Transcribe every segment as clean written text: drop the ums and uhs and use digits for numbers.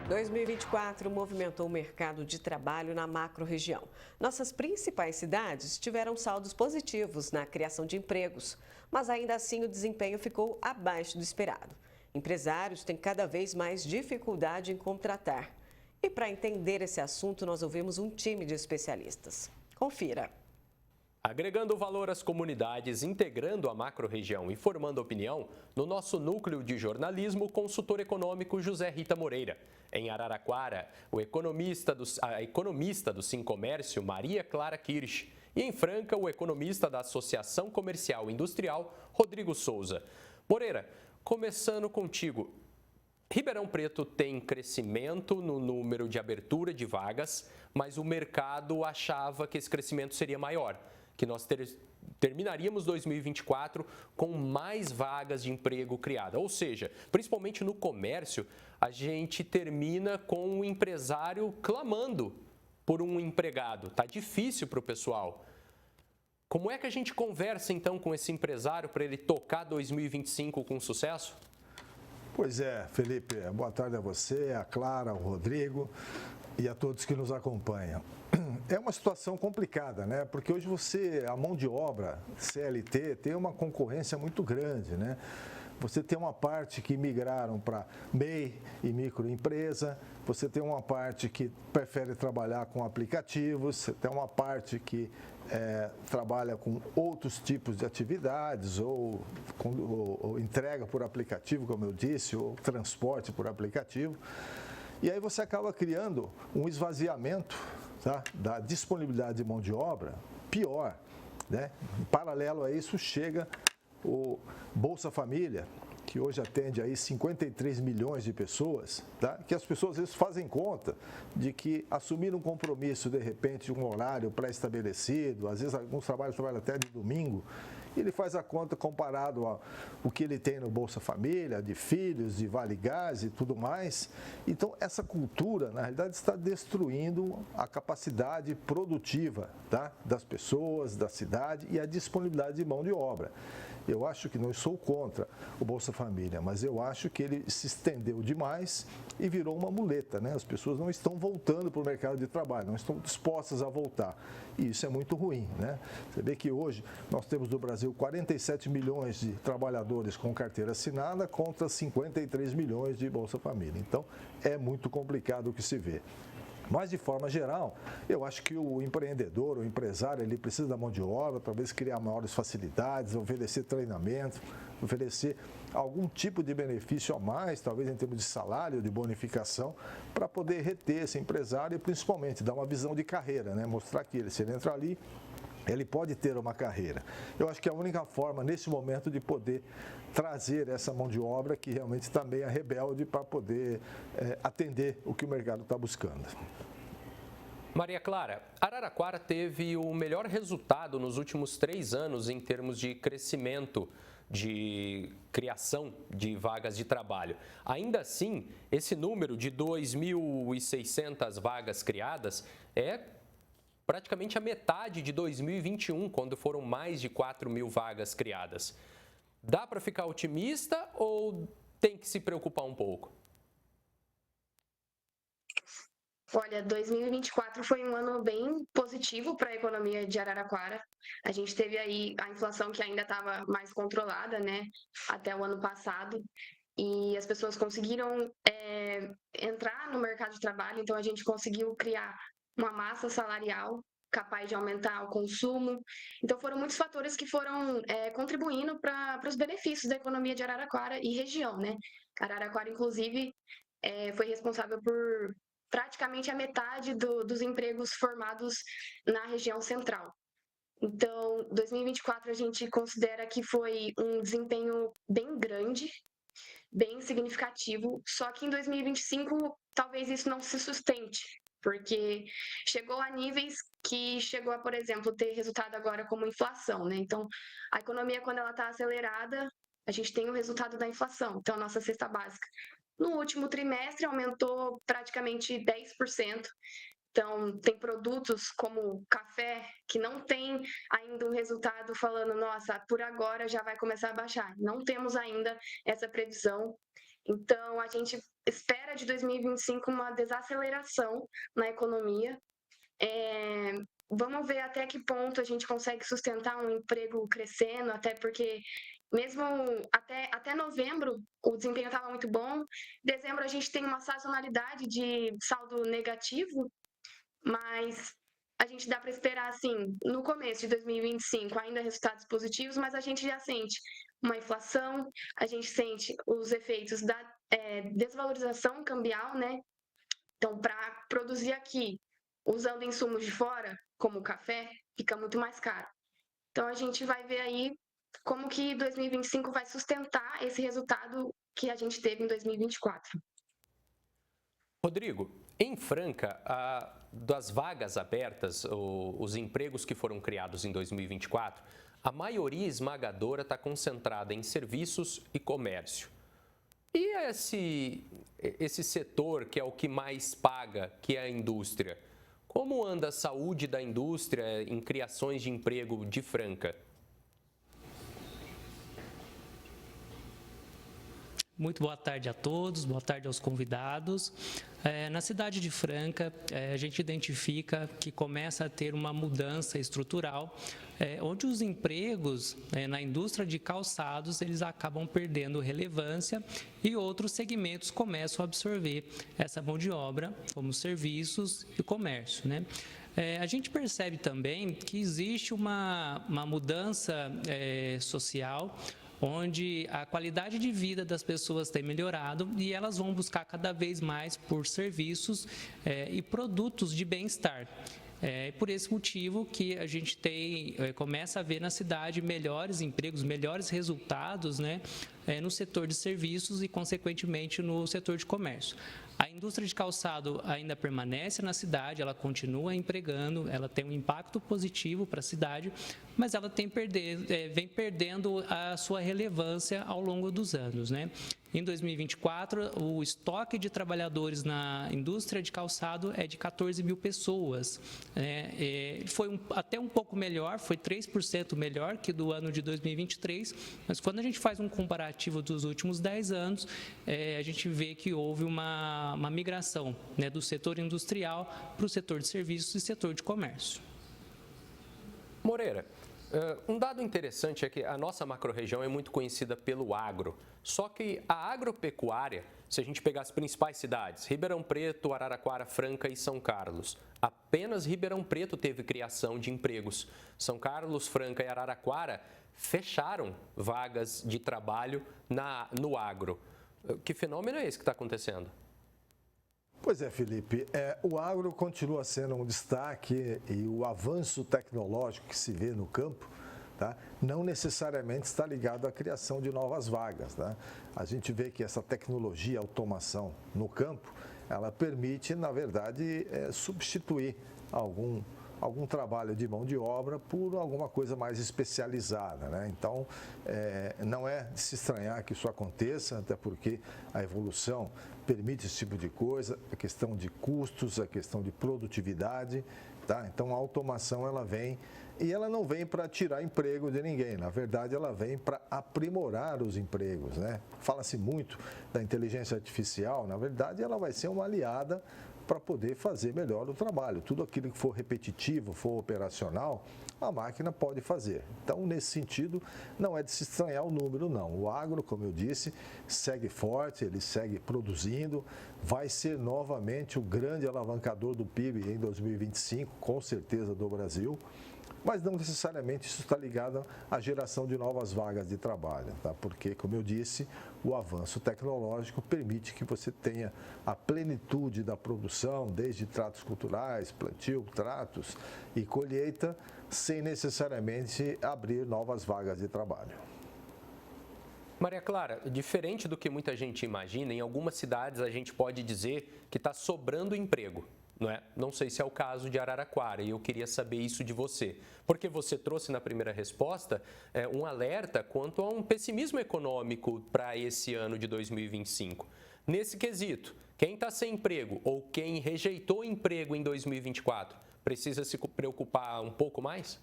2024 movimentou o mercado de trabalho na macro-região. Nossas principais cidades tiveram saldos positivos na criação de empregos, mas ainda assim o desempenho ficou abaixo do esperado. Empresários têm cada vez mais dificuldade em contratar. E para entender esse assunto, nós ouvimos um time de especialistas. Confira. Agregando valor às comunidades, integrando a macro-região e formando opinião, no nosso núcleo de jornalismo, o consultor econômico José Rita Moreira. Em Araraquara, a economista do Sincomércio, Maria Clara Kirsch. E em Franca, o economista da Associação Comercial e Industrial, Rodrigo Souza. Moreira, começando contigo. Ribeirão Preto tem crescimento no número de abertura de vagas, mas o mercado achava que esse crescimento seria maior, que nós terminaríamos 2024 com mais vagas de emprego criadas. Ou seja, principalmente no comércio, a gente termina com o empresário clamando por um empregado. Está difícil para o pessoal. Como é que a gente conversa, então, com esse empresário para ele tocar 2025 com sucesso? Pois é, Felipe, boa tarde a você, a Clara, ao Rodrigo e a todos que nos acompanham. É uma situação complicada, né? Porque hoje a mão de obra, CLT, tem uma concorrência muito grande, né? Você tem uma parte que migraram para MEI e microempresa, você tem uma parte que prefere trabalhar com aplicativos, você tem uma parte que trabalha com outros tipos de atividades, ou entrega por aplicativo, como eu disse, ou transporte por aplicativo. E aí você acaba criando um esvaziamento, tá, da disponibilidade de mão de obra pior, né? Em paralelo a isso chega o Bolsa Família, que hoje atende aí 53 milhões de pessoas, tá? Que as pessoas às vezes fazem conta de que assumir um compromisso, de repente, um horário pré-estabelecido, às vezes alguns trabalham até de domingo, e ele faz a conta comparado ao que ele tem no Bolsa Família, de filhos, de Vale Gás e tudo mais. Então, essa cultura, na realidade, está destruindo a capacidade produtiva, tá, das pessoas, da cidade e a disponibilidade de mão de obra. Eu acho que não sou contra o Bolsa Família, mas eu acho que ele se estendeu demais e virou uma muleta, né? As pessoas não estão voltando para o mercado de trabalho, não estão dispostas a voltar. E isso é muito ruim, né? Você vê que hoje nós temos no Brasil 47 milhões de trabalhadores com carteira assinada contra 53 milhões de Bolsa Família. Então, é muito complicado o que se vê. Mas, de forma geral, eu acho que o empreendedor, o empresário, ele precisa da mão de obra, talvez criar maiores facilidades, oferecer treinamento, oferecer algum tipo de benefício a mais, talvez em termos de salário, de bonificação, para poder reter esse empresário e, principalmente, dar uma visão de carreira, né? Mostrar que se ele entrar ali, ele pode ter uma carreira. Eu acho que é a única forma, nesse momento, de poder trazer essa mão de obra que realmente também é rebelde para poder atender o que o mercado está buscando. Maria Clara, Araraquara teve o melhor resultado nos últimos 3 anos em termos de crescimento, de criação de vagas de trabalho. Ainda assim, esse número de 2.600 vagas criadas é praticamente a metade de 2021, quando foram mais de 4.000 vagas criadas. Dá para ficar otimista ou tem que se preocupar um pouco? Olha, 2024 foi um ano bem positivo para a economia de Araraquara. A gente teve aí a inflação que ainda estava mais controlada, né, até o ano passado. E as pessoas conseguiram entrar no mercado de trabalho, então a gente conseguiu criar uma massa salarial capaz de aumentar o consumo. Então foram muitos fatores que foram contribuindo para os benefícios da economia de Araraquara e região, né? Araraquara, inclusive, foi responsável por praticamente a metade dos empregos formados na região central. Então, 2024 a gente considera que foi um desempenho bem grande, bem significativo, só que em 2025 talvez isso não se sustente, porque chegou a níveis que chegou a, por exemplo, ter resultado agora como inflação, né? Então, a economia, quando ela está acelerada, a gente tem o resultado da inflação, então a nossa cesta básica. No último trimestre aumentou praticamente 10%. Então, tem produtos como café que não tem ainda um resultado falando, nossa, por agora já vai começar a baixar. Não temos ainda essa previsão. Então, a gente espera de 2025 uma desaceleração na economia. Vamos ver até que ponto a gente consegue sustentar um emprego crescendo, até porque mesmo até novembro o desempenho estava muito bom. Dezembro a gente tem uma sazonalidade de saldo negativo, mas a gente dá para esperar, assim, no começo de 2025, ainda resultados positivos, mas a gente já sente uma inflação, a gente sente os efeitos da desvalorização cambial, né? Então, para produzir aqui, usando insumos de fora, como o café, fica muito mais caro. Então, a gente vai ver aí como que 2025 vai sustentar esse resultado que a gente teve em 2024. Rodrigo, em Franca, das vagas abertas, os empregos que foram criados em 2024, a maioria esmagadora está concentrada em serviços e comércio. E esse setor que é o que mais paga, que é a indústria? Como anda a saúde da indústria em criações de emprego de Franca? Muito boa tarde a todos, boa tarde aos convidados. Na cidade de Franca, a gente identifica que começa a ter uma mudança estrutural, onde os empregos na indústria de calçados eles acabam perdendo relevância e outros segmentos começam a absorver essa mão de obra, como serviços e comércio, né? A gente percebe também que existe uma mudança social, onde a qualidade de vida das pessoas tem melhorado e elas vão buscar cada vez mais por serviços e produtos de bem-estar. É por esse motivo que a gente começa a ver na cidade melhores empregos, melhores resultados, né, no setor de serviços e, consequentemente, no setor de comércio. A indústria de calçado ainda permanece na cidade, ela continua empregando, ela tem um impacto positivo para a cidade, mas ela vem perdendo a sua relevância ao longo dos anos, né? Em 2024, o estoque de trabalhadores na indústria de calçado é de 14 mil pessoas. Foi até um pouco melhor, foi 3% melhor que do ano de 2023, mas quando a gente faz um comparativo dos últimos 10 anos, a gente vê que houve uma migração, né, do setor industrial para o setor de serviços e setor de comércio. Moreira, um dado interessante é que a nossa macro-região é muito conhecida pelo agro. Só que a agropecuária, se a gente pegar as principais cidades, Ribeirão Preto, Araraquara, Franca e São Carlos, apenas Ribeirão Preto teve criação de empregos. São Carlos, Franca e Araraquara fecharam vagas de trabalho no agro. Que fenômeno é esse que está acontecendo? Pois é, Felipe, o agro continua sendo um destaque e o avanço tecnológico que se vê no campo, tá, não necessariamente está ligado à criação de novas vagas. Tá? A gente vê que essa tecnologia, automação no campo, ela permite, na verdade, substituir algum trabalho de mão de obra por alguma coisa mais especializada, né? Então, não é de se estranhar que isso aconteça, até porque a evolução permite esse tipo de coisa, a questão de custos, a questão de produtividade, tá? Então, a automação, ela vem, e ela não vem para tirar emprego de ninguém, na verdade, ela vem para aprimorar os empregos, né? Fala-se muito da inteligência artificial, na verdade, ela vai ser uma aliada para poder fazer melhor o trabalho. Tudo aquilo que for repetitivo, for operacional, a máquina pode fazer. Então, nesse sentido, não é de se estranhar o número, não. O agro, como eu disse, segue forte, ele segue produzindo, vai ser novamente o grande alavancador do PIB em 2025, com certeza, do Brasil. Mas não necessariamente isso está ligado à geração de novas vagas de trabalho, tá? Porque, como eu disse, o avanço tecnológico permite que você tenha a plenitude da produção, desde tratos culturais, plantio, tratos e colheita, sem necessariamente abrir novas vagas de trabalho. Maria Clara, diferente do que muita gente imagina, em algumas cidades a gente pode dizer que está sobrando emprego. Não é? Não sei se é o caso de Araraquara e eu queria saber isso de você, porque você trouxe na primeira resposta um alerta quanto a um pessimismo econômico para esse ano de 2025. Nesse quesito, quem está sem emprego ou quem rejeitou emprego em 2024 precisa se preocupar um pouco mais?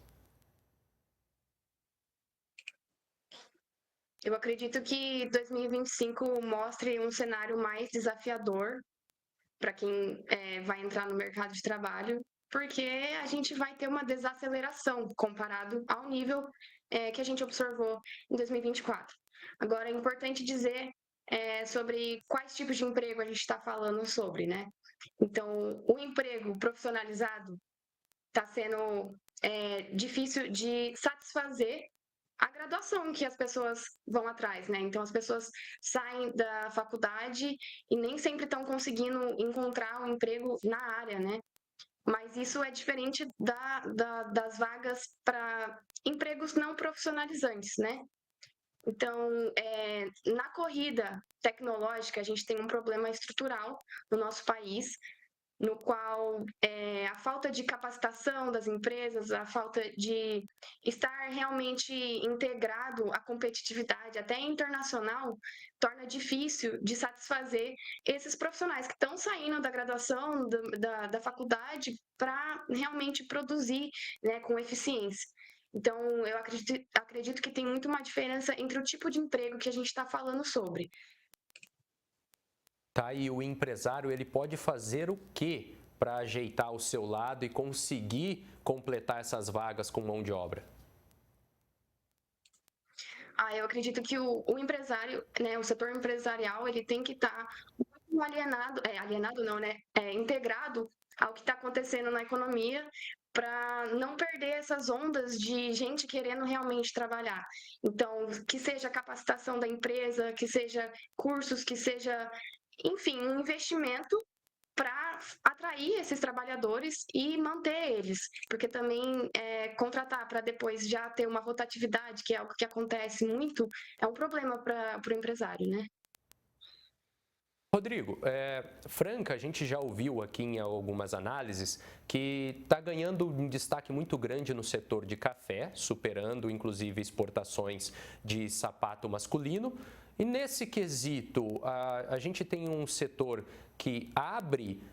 Eu acredito que 2025 mostre um cenário mais desafiador para quem vai entrar no mercado de trabalho, porque a gente vai ter uma desaceleração comparado ao nível que a gente observou em 2024. Agora, é importante dizer sobre quais tipos de emprego a gente está falando sobre, né? Então, o emprego profissionalizado está sendo difícil de satisfazer a graduação que as pessoas vão atrás, né? Então, as pessoas saem da faculdade e nem sempre estão conseguindo encontrar um emprego na área, né? Mas isso é diferente das vagas para empregos não profissionalizantes, né? Então, na corrida tecnológica, a gente tem um problema estrutural no nosso país, no qual a falta de capacitação das empresas, a falta de estar realmente integrado à competitividade, até internacional, torna difícil de satisfazer esses profissionais que estão saindo da graduação, da faculdade, para realmente produzir, né, com eficiência. Então, eu acredito que tem muito uma diferença entre o tipo de emprego que a gente está falando sobre. Tá, e o empresário, ele pode fazer o quê para ajeitar o seu lado e conseguir completar essas vagas com mão de obra? Eu acredito que o empresário, né, o setor empresarial, ele tem que estar alienado não, né, integrado ao que está acontecendo na economia, para não perder essas ondas de gente querendo realmente trabalhar. Então, que seja capacitação da empresa, que seja cursos, que seja, enfim, um investimento para atrair esses trabalhadores e manter eles, porque também contratar para depois já ter uma rotatividade, que é algo que acontece muito, é um problema para o empresário, né? Rodrigo, Franca, a gente já ouviu aqui em algumas análises que está ganhando um destaque muito grande no setor de café, superando inclusive exportações de sapato masculino. E nesse quesito, a gente tem um setor que abre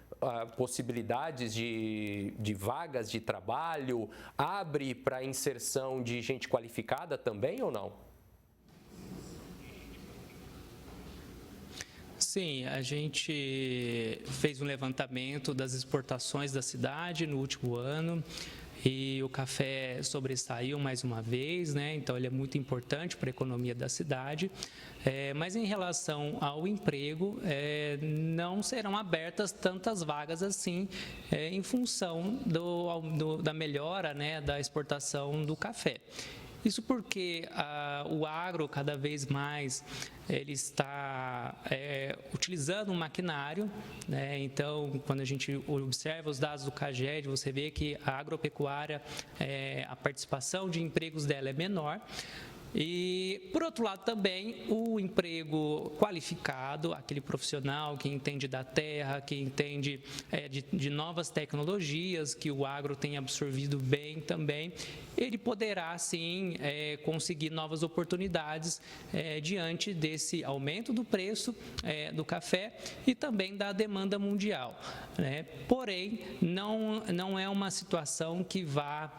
possibilidades de vagas de trabalho, abre para inserção de gente qualificada também ou não? Sim, a gente fez um levantamento das exportações da cidade no último ano e o café sobressaiu mais uma vez, né? Então ele é muito importante para a economia da cidade. Mas em relação ao emprego, não serão abertas tantas vagas assim em função da melhora, né, da exportação do café. Isso porque o agro, cada vez mais, ele está utilizando um maquinário, né? Então, quando a gente observa os dados do CAGED, você vê que a agropecuária, a participação de empregos dela é menor. E, por outro lado, também o emprego qualificado, aquele profissional que entende da terra, que entende de novas tecnologias, que o agro tem absorvido bem também, ele poderá, sim, conseguir novas oportunidades diante desse aumento do preço do café e também da demanda mundial, né? Porém, não é uma situação que vá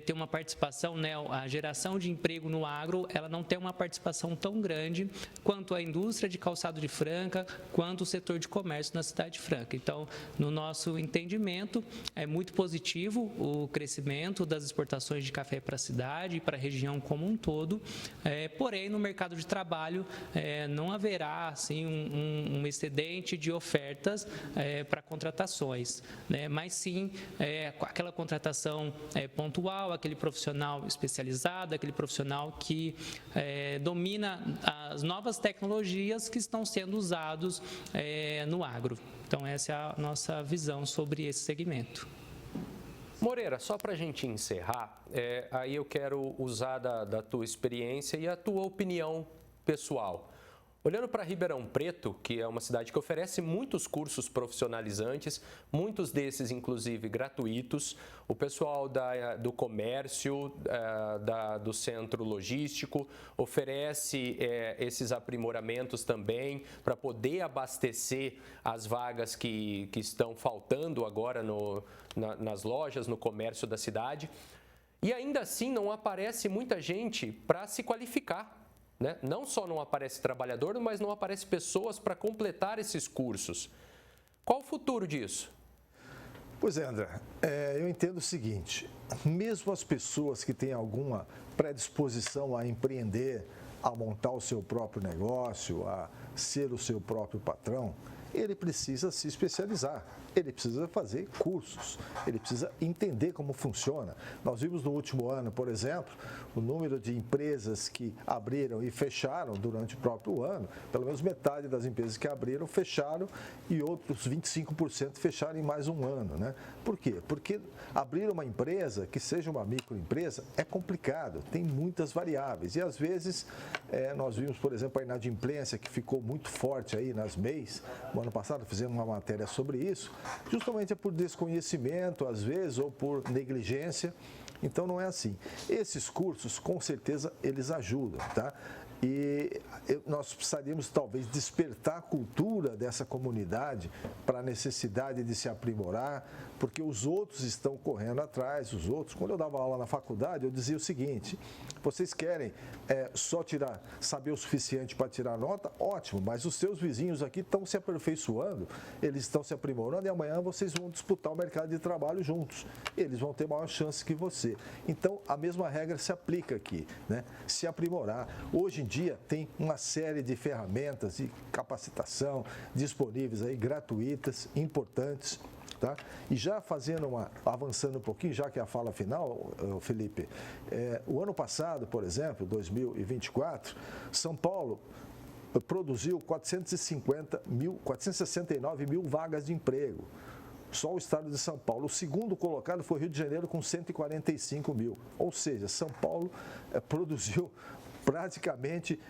ter uma participação, né? A geração de emprego no agro, ela não tem uma participação tão grande quanto a indústria de calçado de Franca, quanto o setor de comércio na cidade de Franca. Então, no nosso entendimento, é muito positivo o crescimento das exportações de café para a cidade e para a região como um todo, porém, no mercado de trabalho, não haverá assim, um excedente de ofertas para contratações, né? Mas sim, aquela contratação pontual, aquele profissional especializado, aquele profissional que domina as novas tecnologias que estão sendo usados no agro. Então, essa é a nossa visão sobre esse segmento. Moreira, só para a gente encerrar, aí eu quero usar da tua experiência e a tua opinião pessoal. Olhando para Ribeirão Preto, que é uma cidade que oferece muitos cursos profissionalizantes, muitos desses inclusive gratuitos, o pessoal do comércio, do centro logístico oferece esses aprimoramentos também para poder abastecer as vagas que estão faltando agora nas lojas, no comércio da cidade. E ainda assim não aparece muita gente para se qualificar, né? Não só não aparece trabalhador, mas não aparece pessoas para completar esses cursos. Qual o futuro disso? Pois é, André, eu entendo o seguinte, mesmo as pessoas que têm alguma predisposição a empreender, a montar o seu próprio negócio, a ser o seu próprio patrão, ele precisa se especializar, ele precisa fazer cursos, ele precisa entender como funciona. Nós vimos no último ano, por exemplo, o número de empresas que abriram e fecharam durante o próprio ano, pelo menos metade das empresas que abriram fecharam e outros 25% fecharam em mais um ano, né? Por quê? Porque abrir uma empresa, que seja uma microempresa, é complicado, tem muitas variáveis e às vezes nós vimos, por exemplo, a inadimplência que ficou muito forte aí nas MEIs. No ano passado fizemos uma matéria sobre isso, justamente é por desconhecimento, às vezes, ou por negligência. Então, não é assim. Esses cursos, com certeza, eles ajudam, tá? E nós precisaríamos, talvez, despertar a cultura dessa comunidade para a necessidade de se aprimorar, porque os outros estão correndo atrás, os outros. Quando eu dava aula na faculdade, eu dizia o seguinte, vocês querem só saber o suficiente para tirar nota? Ótimo, mas os seus vizinhos aqui estão se aperfeiçoando, eles estão se aprimorando e amanhã vocês vão disputar o mercado de trabalho juntos. Eles vão ter maior chance que você. Então, a mesma regra se aplica aqui, né? Se aprimorar. Hoje em dia, tem uma série de ferramentas de capacitação disponíveis aí, gratuitas, importantes. Tá? E já avançando um pouquinho, já que é a fala final, Felipe, o ano passado, por exemplo, 2024, São Paulo produziu 469 mil vagas de emprego. Só o estado de São Paulo. O segundo colocado foi o Rio de Janeiro com 145 mil. Ou seja, São Paulo produziu praticamente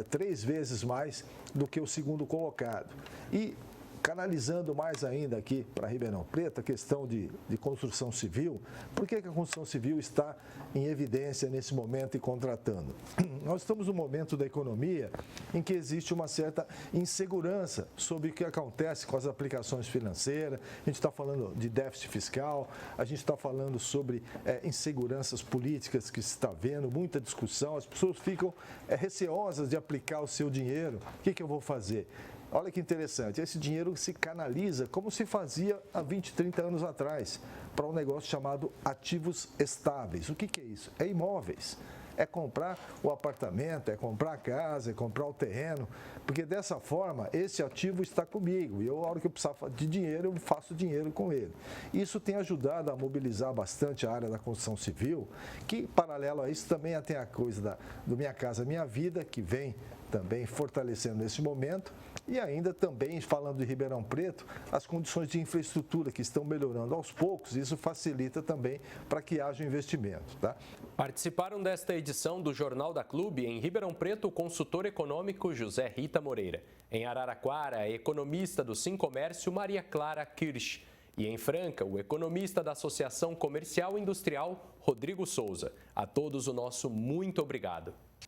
3 vezes mais do que o segundo colocado. E canalizando mais ainda aqui para Ribeirão Preto, a questão de construção civil, por que a construção civil está em evidência nesse momento e contratando? Nós estamos num momento da economia em que existe uma certa insegurança sobre o que acontece com as aplicações financeiras, a gente está falando de déficit fiscal, a gente está falando sobre inseguranças políticas que se está vendo, muita discussão, as pessoas ficam receosas de aplicar o seu dinheiro. O que eu vou fazer? Olha que interessante, esse dinheiro se canaliza como se fazia há 20, 30 anos atrás, para um negócio chamado ativos estáveis. O que é isso? É imóveis. É comprar o apartamento, é comprar a casa, é comprar o terreno, porque dessa forma esse ativo está comigo e a hora que eu precisar de dinheiro, eu faço dinheiro com ele. Isso tem ajudado a mobilizar bastante a área da construção civil, que paralelo a isso também tem a coisa do Minha Casa Minha Vida, que vem também fortalecendo nesse momento, e ainda também, falando de Ribeirão Preto, as condições de infraestrutura que estão melhorando aos poucos, isso facilita também para que haja investimento. Tá? Participaram desta edição do Jornal da Clube, em Ribeirão Preto, o consultor econômico José Rita Moreira. Em Araraquara, a economista do Sincomércio, Maria Clara Kirsch. E em Franca, o economista da Associação Comercial e Industrial, Rodrigo Souza. A todos o nosso muito obrigado.